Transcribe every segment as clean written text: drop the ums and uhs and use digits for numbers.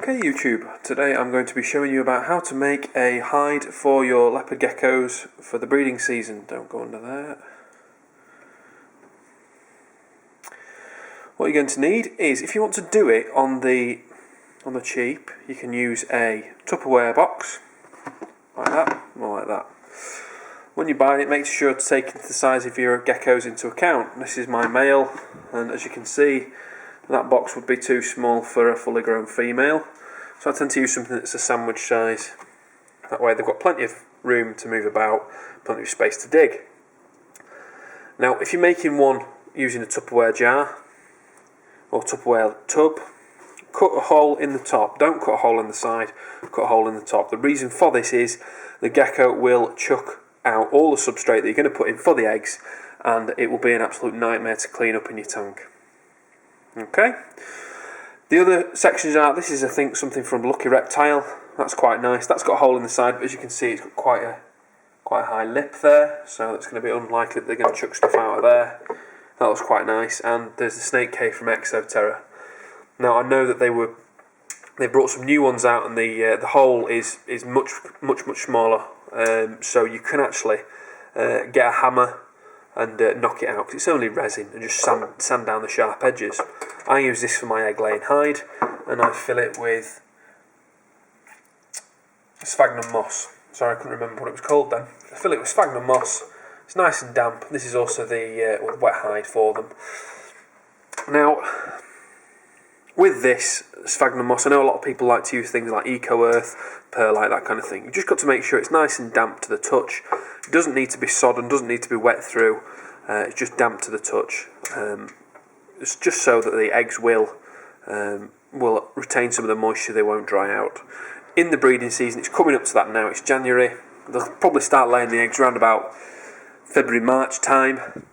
Okay YouTube, today I'm going to be showing you about how to make a hide for your leopard geckos for the breeding season. Don't go under there. What you're going to need is, if you want to do it on the cheap, you can use a Tupperware box, like that, or like that. When you're buying it, make sure to take the size of your geckos into account. This is my male, and as you can see, that box would be too small for a fully grown female, so I tend to use something that's a sandwich size. That way they've got plenty of room to move about, plenty of space to dig. Now if you're making one using a Tupperware jar or Tupperware tub, cut a hole in the top. Don't cut a hole in the side, cut a hole in the top. The reason for this is the gecko will chuck out all the substrate that you're going to put in for the eggs, and it will be an absolute nightmare to clean up in your tank. Okay, the other sections are, this is I think something from Lucky Reptile. That's quite nice. That's got a hole in the side, but as you can see it's got quite a high lip there, so it's going to be unlikely that they're going to chuck stuff out of there. That looks quite nice. And there's the snake cave from Terra. Now I know that they brought some new ones out, and the hole is much smaller, so you can actually get a hammer and knock it out, because it's only resin, and just sand down the sharp edges. I use this for my egg laying hide, and I fill it with sphagnum moss. Sorry, I couldn't remember what it was called then. I fill it with sphagnum moss. It's nice and damp. This is also the wet hide for them. Now, with this sphagnum moss, I know a lot of people like to use things like eco-earth, perlite, that kind of thing. You've just got to make sure it's nice and damp to the touch. It doesn't need to be sodden, doesn't need to be wet through. It's just damp to the touch. It's just so that the eggs will retain some of the moisture, they won't dry out. In the breeding season, it's coming up to that now, it's January. They'll probably start laying the eggs around about February, March time.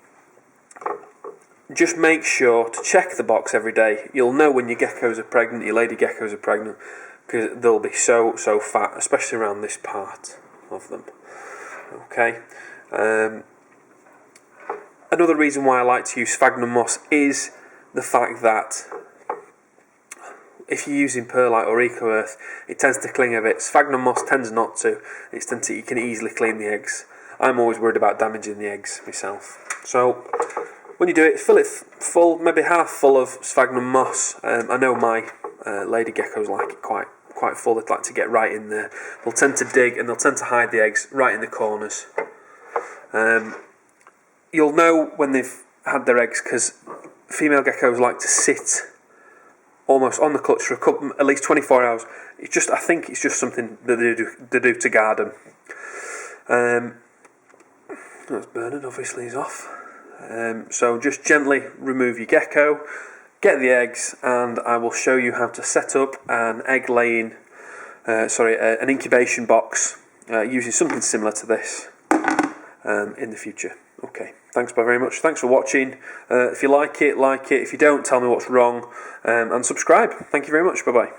Just make sure to check the box every day. You'll know when your geckos are pregnant, your lady geckos are pregnant, because they'll be so fat, especially around this part of them. Okay. Another reason why I like to use sphagnum moss is the fact that if you're using perlite or eco-earth, it tends to cling a bit. Sphagnum moss tends not to. You can easily clean the eggs. I'm always worried about damaging the eggs myself. So when you do it, fill it full, maybe half full of sphagnum moss. I know my lady geckos like it quite full. They'd like to get right in there. They'll tend to dig, and they'll tend to hide the eggs right in the corners. You'll know when they've had their eggs, because female geckos like to sit almost on the clutch for at least 24 hours. I think it's just something that they do to guard them. That's burning, obviously he's off. So just gently remove your gecko, get the eggs, and I will show you how to set up an an incubation box using something similar to this in the future. Okay, thanks very much. Thanks for watching. If you like it, like it. If you don't, tell me what's wrong, and subscribe. Thank you very much. Bye bye.